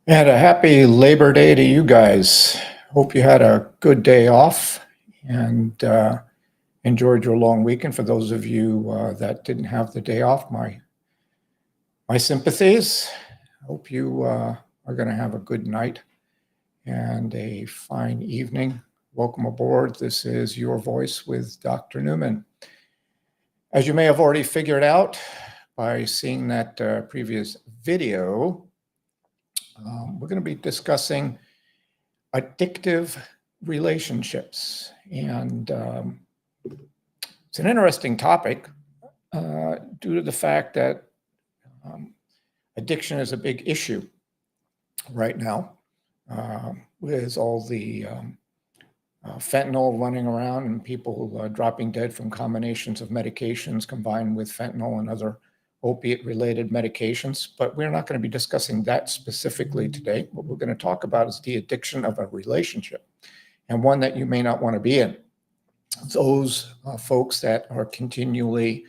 And a happy Labor Day to you guys. Hope you had a good day off and enjoyed your long weekend. For those of you that didn't have the day off, my sympathies. Hope you are going to have a good night and a fine evening. Welcome aboard. This is Your Voice with Dr. Newman. As you may have already figured out by seeing that previous video, we're going to be discussing addictive relationships. And it's an interesting topic due to the fact that addiction is a big issue right now with all the fentanyl running around and people dropping dead from combinations of medications combined with fentanyl and other opiate-related medications. But we're not going to be discussing that specifically today. What we're going to talk about is the addiction of a relationship, and one that you may not want to be in. Those folks that are continually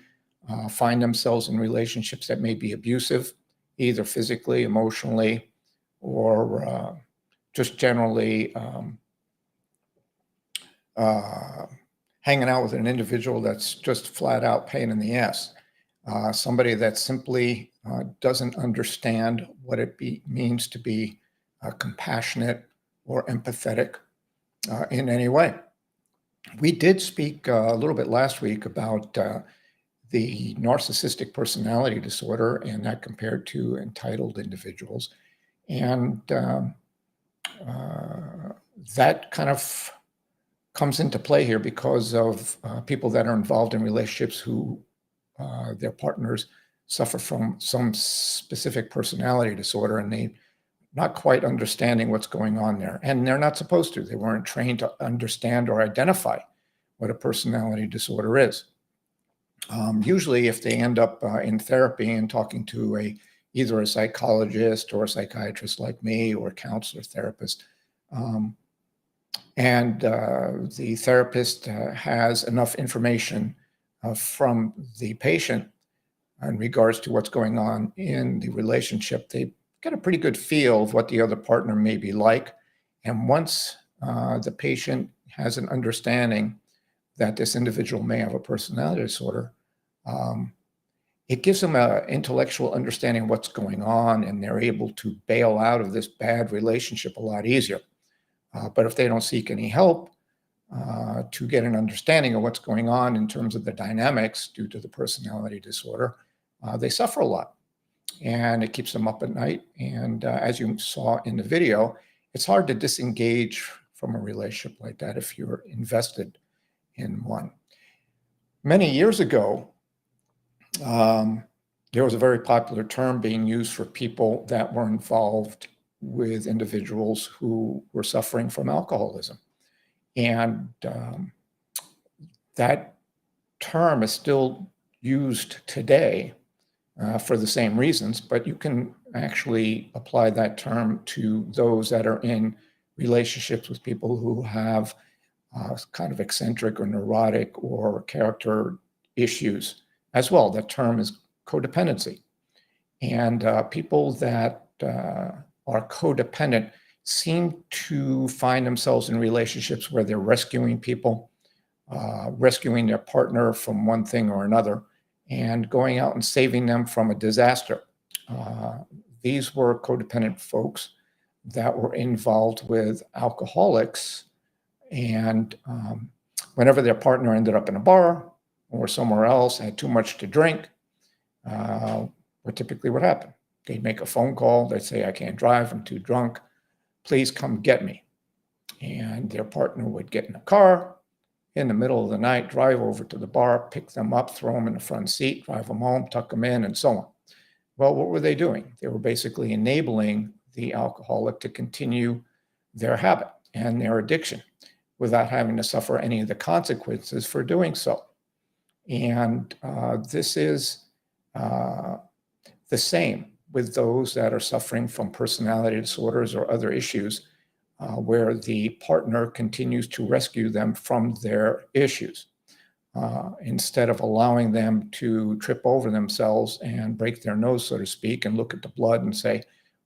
find themselves in relationships that may be abusive, either physically, emotionally, or just generally hanging out with an individual that's just flat out pain in the ass. Somebody that simply doesn't understand what it means to be compassionate or empathetic in any way. We did speak a little bit last week about the narcissistic personality disorder and that compared to entitled individuals. And that kind of comes into play here because of people that are involved in relationships who their partners suffer from some specific personality disorder, and they not quite understanding what's going on there. And they're not supposed to. They weren't trained to understand or identify what a personality disorder is. Usually, if they end up in therapy and talking to either a psychologist or a psychiatrist like me, or a counselor, therapist, and the therapist has enough information from the patient in regards to what's going on in the relationship, they get a pretty good feel of what the other partner may be like. And once the patient has an understanding that this individual may have a personality disorder, it gives them an intellectual understanding of what's going on, and they're able to bail out of this bad relationship a lot easier. But if they don't seek any help to get an understanding of what's going on in terms of the dynamics due to the personality disorder, they suffer a lot, and it keeps them up at night. And as you saw in the video, it's hard to disengage from a relationship like that if you're invested in one. Many years ago, there was a very popular term being used for people that were involved with individuals who were suffering from alcoholism. And that term is still used today for the same reasons, but you can actually apply that term to those that are in relationships with people who have kind of eccentric or neurotic or character issues as well. That term is codependency. And people that are codependent seem to find themselves in relationships where they're rescuing people, rescuing their partner from one thing or another, and going out and saving them from a disaster. These were codependent folks that were involved with alcoholics, and whenever their partner ended up in a bar or somewhere else, had too much to drink, what typically would happen? They'd make a phone call. They'd say, "I can't drive, I'm too drunk. Please come get me." And their partner would get in a car in the middle of the night, drive over to the bar, pick them up, throw them in the front seat, drive them home, tuck them in, and so on. Well, what were they doing? They were basically enabling the alcoholic to continue their habit and their addiction without having to suffer any of the consequences for doing so. And this is the same with those that are suffering from personality disorders or other issues where the partner continues to rescue them from their issues instead of allowing them to trip over themselves and break their nose, so to speak, and look at the blood and say,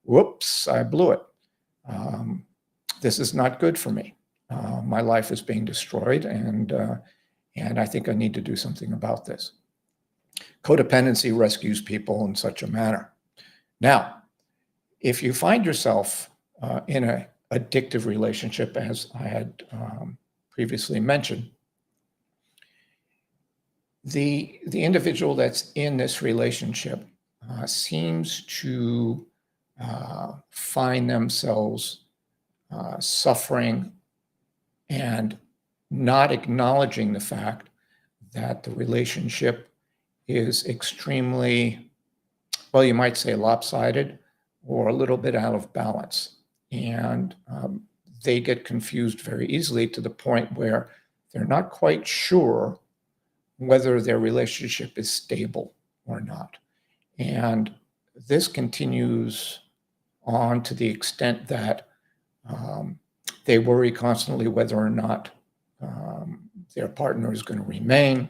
whoops, I blew it. This is not good for me. My life is being destroyed, and I think I need to do something about this. Codependency rescues people in such a manner. Now, if you find yourself in an addictive relationship, as I had previously mentioned, the individual that's in this relationship seems to find themselves suffering and not acknowledging the fact that the relationship is extremely, well, you might say lopsided or a little bit out of balance. And they get confused very easily to the point where they're not quite sure whether their relationship is stable or not. And this continues on to the extent that they worry constantly whether or not their partner is going to remain.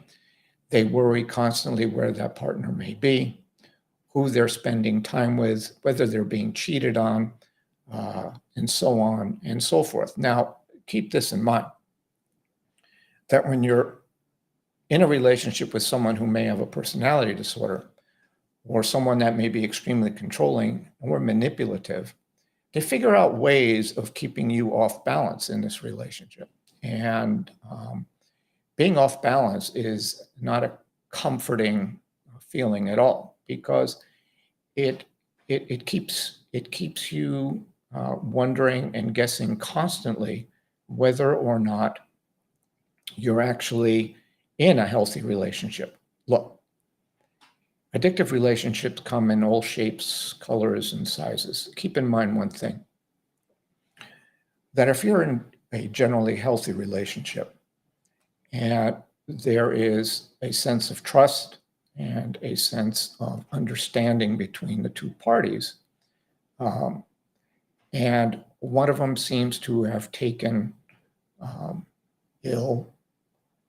They worry constantly where that partner may be, who they're spending time with, whether they're being cheated on, and so on and so forth. Now, keep this in mind, that when you're in a relationship with someone who may have a personality disorder, or someone that may be extremely controlling or manipulative, they figure out ways of keeping you off balance in this relationship. And being off balance is not a comforting feeling at all, because it keeps you wondering and guessing constantly whether or not you're actually in a healthy relationship. Look, addictive relationships come in all shapes, colors, and sizes. Keep in mind one thing, that if you're in a generally healthy relationship and there is a sense of trust and a sense of understanding between the two parties, and one of them seems to have taken ill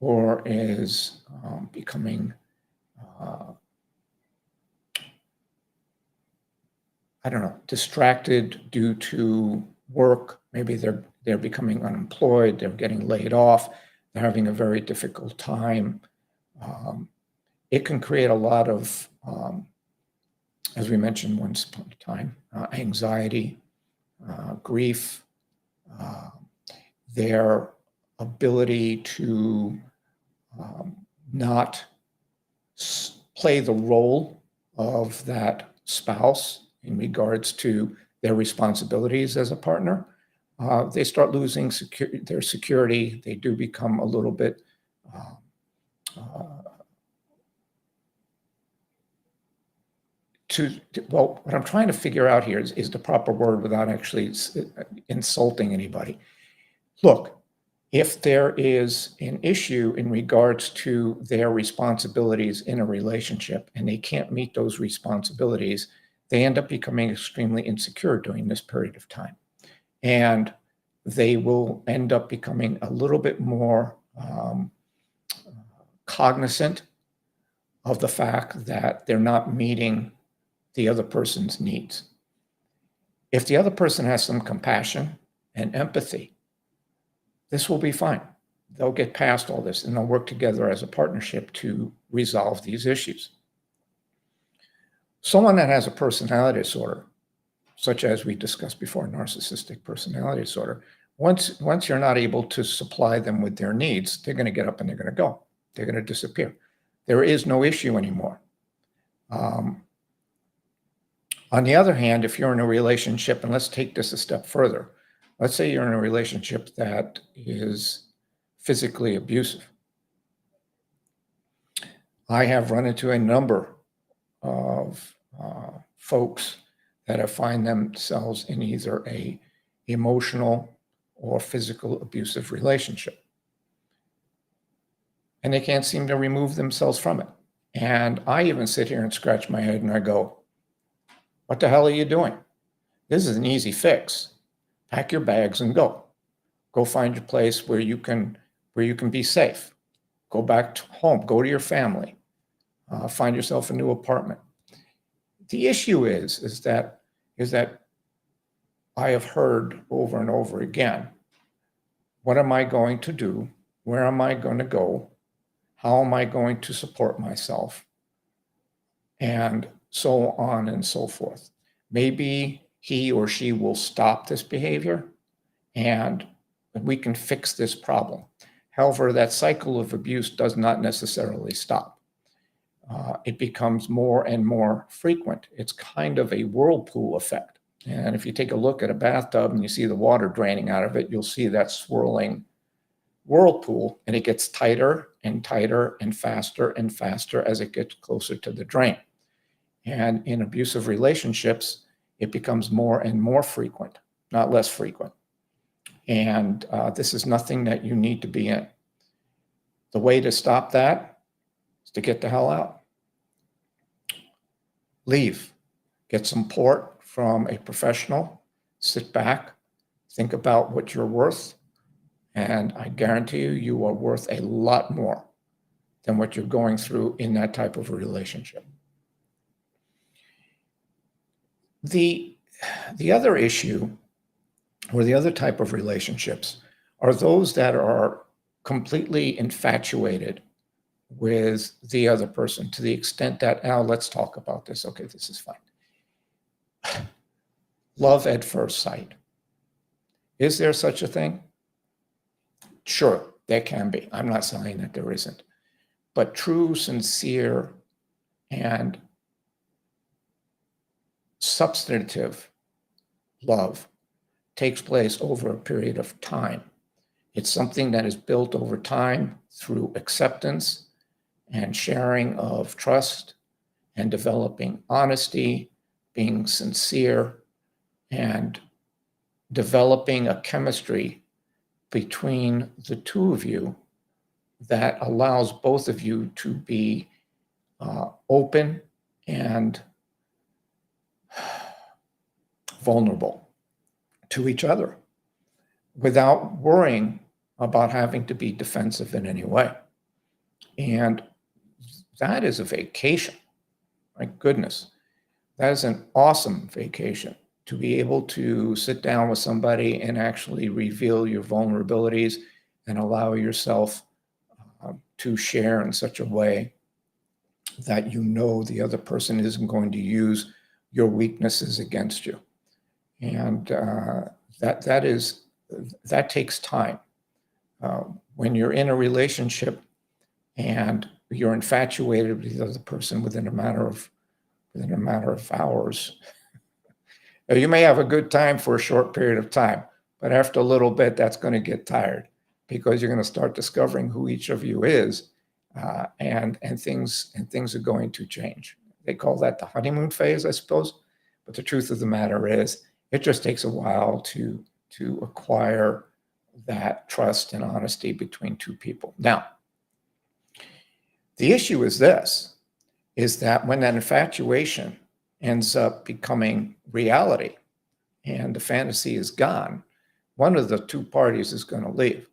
or is becoming distracted due to work. Maybe they're becoming unemployed, they're getting laid off, they're having a very difficult time. It can create a lot of, as we mentioned once upon a time, anxiety, grief, their ability to not play the role of that spouse in regards to their responsibilities as a partner. They start losing their security. They do become a little bit well, what I'm trying to figure out here is the proper word without actually insulting anybody. Look, if there is an issue in regards to their responsibilities in a relationship and they can't meet those responsibilities, they end up becoming extremely insecure during this period of time. And they will end up becoming a little bit more cognizant of the fact that they're not meeting the other person's needs. If the other person has some compassion and empathy, this will be fine. They'll get past all this and they'll work together as a partnership to resolve these issues. Someone that has a personality disorder, such as we discussed before, narcissistic personality disorder, once you're not able to supply them with their needs, they're going to get up and they're going to go. They're going to disappear. There is no issue anymore. On the other hand, if you're in a relationship, and let's take this a step further, let's say you're in a relationship that is physically abusive. I have run into a number of folks that have find themselves in either a emotional or physical abusive relationship. And they can't seem to remove themselves from it. And I even sit here and scratch my head and I go, what the hell are you doing? This is an easy fix. Pack your bags and go. Go find your place where you can be safe. Go back to home. Go to your family. Find yourself a new apartment. The issue is that I have heard over and over again, what am I going to do? Where am I going to go? How am I going to support myself? And so on and so forth. Maybe he or she will stop this behavior and we can fix this problem. However, that cycle of abuse does not necessarily stop. It becomes more and more frequent. It's kind of a whirlpool effect. And if you take a look at a bathtub and you see the water draining out of it, you'll see that swirling whirlpool, and it gets tighter and tighter and faster as it gets closer to the drain. And in abusive relationships, it becomes more and more frequent, not less frequent. And this is nothing that you need to be in. The way to stop that is to get the hell out. Leave. Get support from a professional. Sit back. Think about what you're worth. And I guarantee you, you are worth a lot more than what you're going through in that type of a relationship. The other issue, or the other type of relationships, are those that are completely infatuated with the other person to the extent that, now let's talk about this. Okay, this is fine. Love at first sight. Is there such a thing? Sure, there can be. I'm not saying that there isn't. But true, sincere, and substantive love takes place over a period of time. It's something that is built over time through acceptance and sharing of trust and developing honesty, being sincere, and developing a chemistry between the two of you that allows both of you to be open and vulnerable to each other without worrying about having to be defensive in any way. And that is a vacation. My goodness, that is an awesome vacation, to be able to sit down with somebody and actually reveal your vulnerabilities and allow yourself to share in such a way that you know the other person isn't going to use your weaknesses against you. And that takes time. When you're in a relationship and you're infatuated with the other person within a matter of hours, you may have a good time for a short period of time, but after a little bit, that's going to get tired, because you're going to start discovering who each of you is, and things are going to change. They call that the honeymoon phase, I suppose. But the truth of the matter is, it just takes a while to acquire that trust and honesty between two people. Now, the issue is this, is that when that infatuation ends up becoming reality and the fantasy is gone, one of the two parties is going to leave.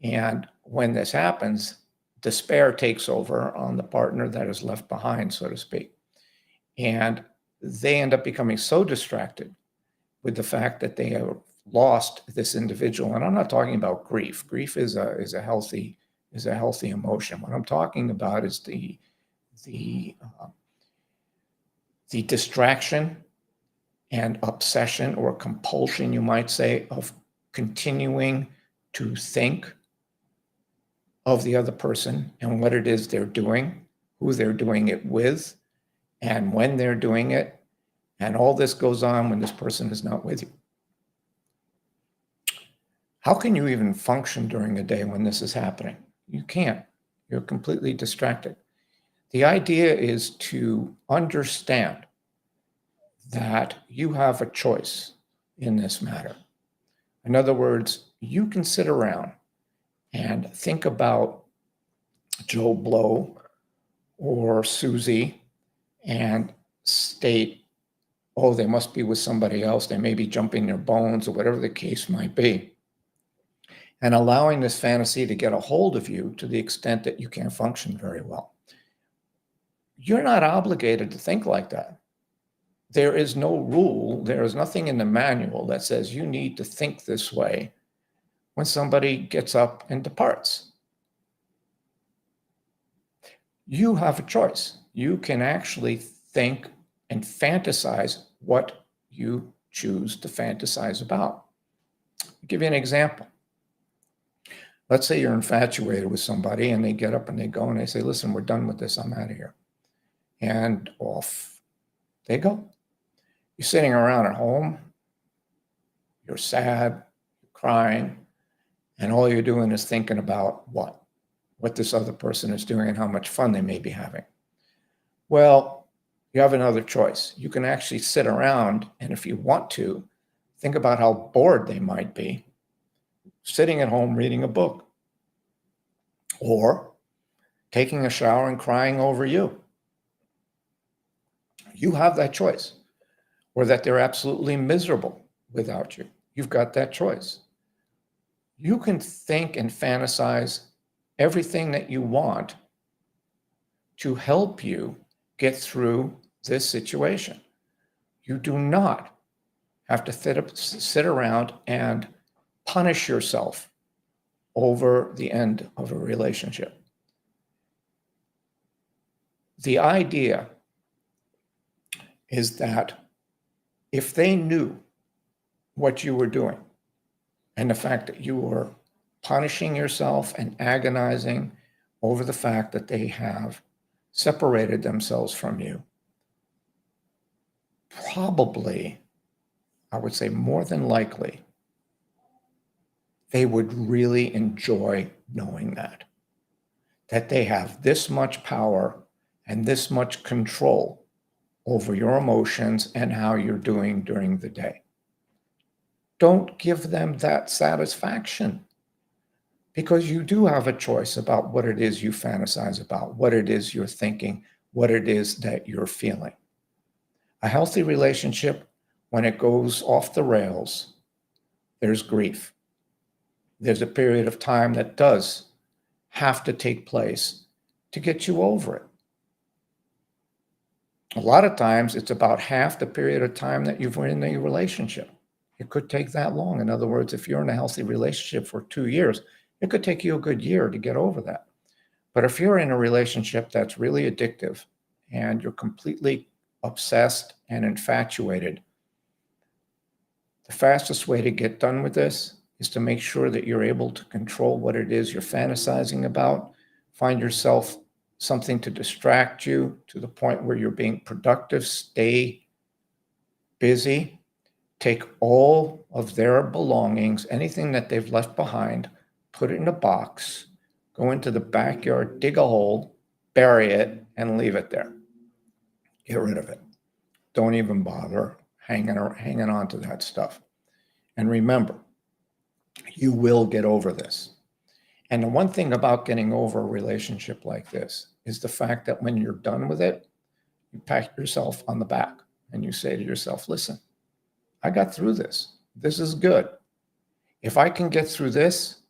And when this happens, despair takes over on the partner that is left behind, so to speak. And they end up becoming so distracted with the fact that they have lost this individual. And I'm not talking about grief. Grief is a healthy emotion. What I'm talking about is the distraction and obsession, or compulsion, you might say, of continuing to think of the other person and what it is they're doing, who they're doing it with, and when they're doing it. And all this goes on when this person is not with you. How can you even function during a day when this is happening? You can't. You're completely distracted. The idea is to understand that you have a choice in this matter. In other words, you can sit around and think about Joe Blow or Susie and state, oh, they must be with somebody else. They may be jumping their bones, or whatever the case might be. And allowing this fantasy to get a hold of you to the extent that you can't function very well. You're not obligated to think like that. There is no rule, there is nothing in the manual that says you need to think this way when somebody gets up and departs. You have a choice. You can actually think and fantasize what you choose to fantasize about. I'll give you an example. Let's say you're infatuated with somebody and they get up and they go and they say, listen, we're done with this, I'm out of here. And off they go. You're sitting around at home, you're sad, you're crying, and all you're doing is thinking about what? What this other person is doing and how much fun they may be having. Well, you have another choice. You can actually sit around and if you want to, think about how bored they might be sitting at home reading a book or taking a shower and crying over you. You have that choice. Or that they're absolutely miserable without you. You've got that choice. You can think and fantasize everything that you want to help you get through this situation. You do not have to sit around and punish yourself over the end of a relationship. The idea is that if they knew what you were doing and the fact that you were punishing yourself and agonizing over the fact that they have separated themselves from you, probably, I would say more than likely, they would really enjoy knowing that they have this much power and this much control over your emotions and how you're doing during the day. Don't give them that satisfaction because you do have a choice about what it is you fantasize about, what it is you're thinking, what it is that you're feeling. A healthy relationship, when it goes off the rails, there's grief. There's a period of time that does have to take place to get you over it. A lot of times it's about half the period of time that you've been in a relationship. It could take that long. In other words, if you're in a healthy relationship for 2 years, it could take you a good year to get over that. But if you're in a relationship that's really addictive and you're completely obsessed and infatuated, the fastest way to get done with this is to make sure that you're able to control what it is you're fantasizing about, find yourself something to distract you to the point where you're being productive, stay busy, take all of their belongings, anything that they've left behind, put it in a box, go into the backyard, dig a hole, bury it, and leave it there. Get rid of it. Don't even bother hanging on to that stuff. And remember, you will get over this. And the one thing about getting over a relationship like this is the fact that when you're done with it, you pat yourself on the back and you say to yourself, listen, I got through this. This is good. If I can get through this,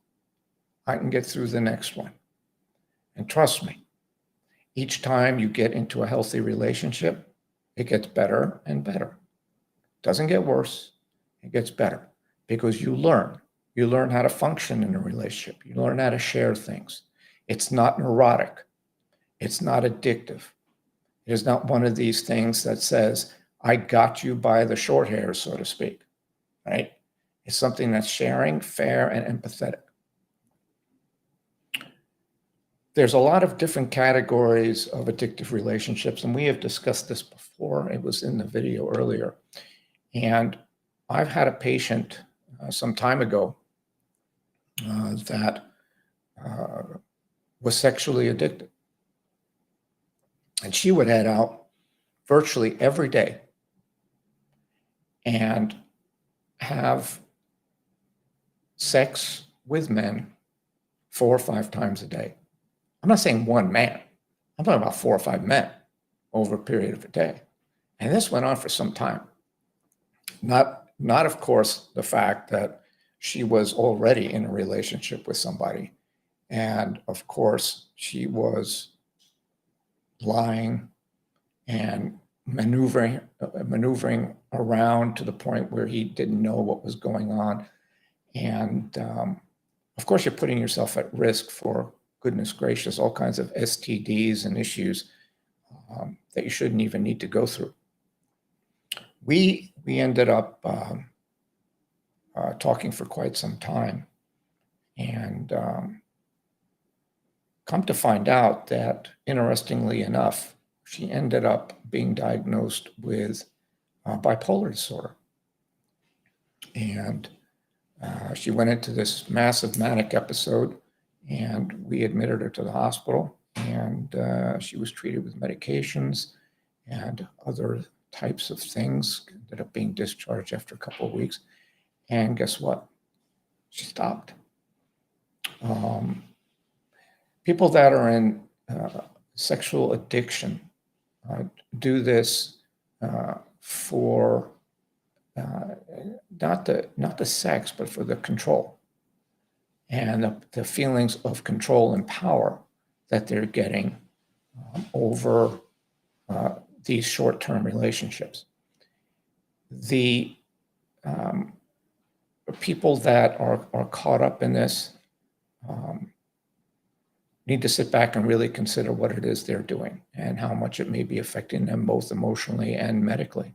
I can get through the next one. And trust me, each time you get into a healthy relationship, it gets better and better. It doesn't get worse. It gets better because you learn. You learn how to function in a relationship. You learn how to share things. It's not neurotic. It's not addictive. It is not one of these things that says, I got you by the short hairs, so to speak, right? It's something that's sharing, fair, and empathetic. There's a lot of different categories of addictive relationships, and we have discussed this before. It was in the video earlier. And I've had a patient some time ago that was sexually addicted. And she would head out virtually every day and have sex with men 4 or 5 times a day. I'm not saying one man. I'm talking about 4 or 5 men over a period of a day. And this went on for some time. Not of course, the fact that she was already in a relationship with somebody. And of course, she was lying and maneuvering around to the point where he didn't know what was going on. And of course, you're putting yourself at risk for, goodness gracious, all kinds of STDs and issues that you shouldn't even need to go through. We ended up talking for quite some time, and come to find out that, interestingly enough, she ended up being diagnosed with bipolar disorder. And she went into this massive manic episode, and we admitted her to the hospital, and she was treated with medications and other types of things, ended up being discharged after a couple of weeks. And guess what? She stopped. People that are in sexual addiction do this for not the sex, but for the control and the feelings of control and power that they're getting over these short-term relationships. The people that are caught up in this need to sit back and really consider what it is they're doing and how much it may be affecting them both emotionally and medically.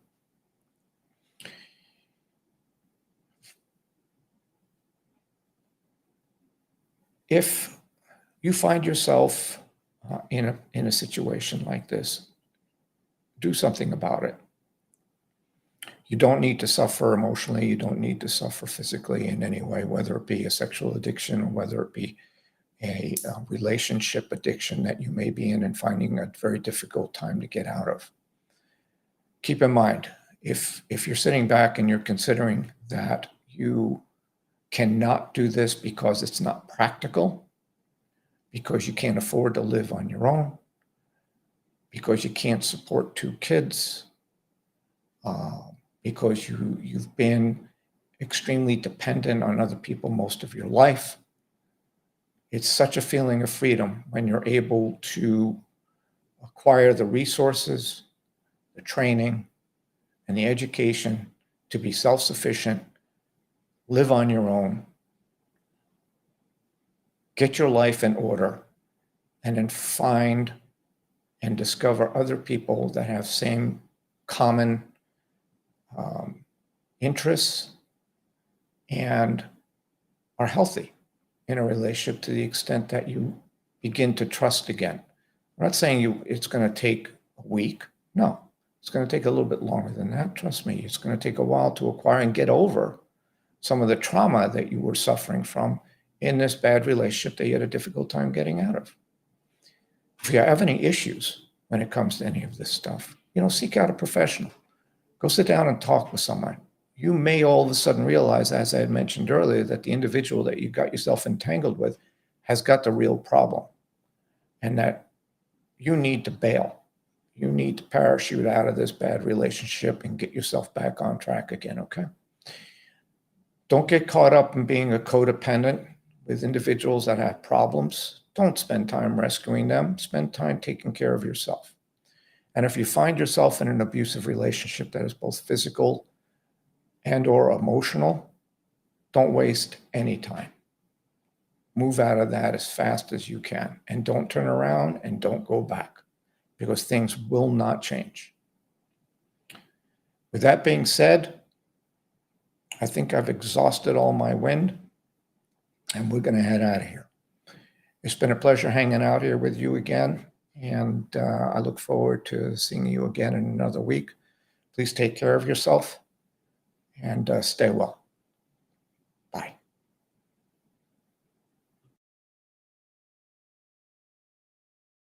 If you find yourself in a situation like this, do something about it. You don't need to suffer emotionally. You don't need to suffer physically in any way, whether it be a sexual addiction or whether it be a relationship addiction that you may be in and finding a very difficult time to get out of. Keep in mind, if you're sitting back and you're considering that you cannot do this because it's not practical, because you can't afford to live on your own, because you can't support 2 kids, because you've been extremely dependent on other people most of your life. It's such a feeling of freedom when you're able to acquire the resources, the training, and the education to be self-sufficient, live on your own, get your life in order, and then find and discover other people that have same common interests and are healthy in a relationship to the extent that you begin to trust again. I'm not saying it's going to take a week. No, it's going to take a little bit longer than that. Trust me, it's going to take a while to acquire and get over some of the trauma that you were suffering from in this bad relationship that you had a difficult time getting out of. If you have any issues when it comes to any of this stuff, seek out a professional. Go sit down and talk with someone. You may all of a sudden realize, as I had mentioned earlier, that the individual that you got yourself entangled with has got the real problem and that you need to bail. You need to parachute out of this bad relationship and get yourself back on track again, okay? Don't get caught up in being a codependent with individuals that have problems. Don't spend time rescuing them. Spend time taking care of yourself. And if you find yourself in an abusive relationship that is both physical and or emotional, don't waste any time. Move out of that as fast as you can, and don't turn around and don't go back, because things will not change. With that being said, I think I've exhausted all my wind, and we're going to head out of here. It's been a pleasure hanging out here with you again, and I look forward to seeing you again in another week. Please take care of yourself and stay well.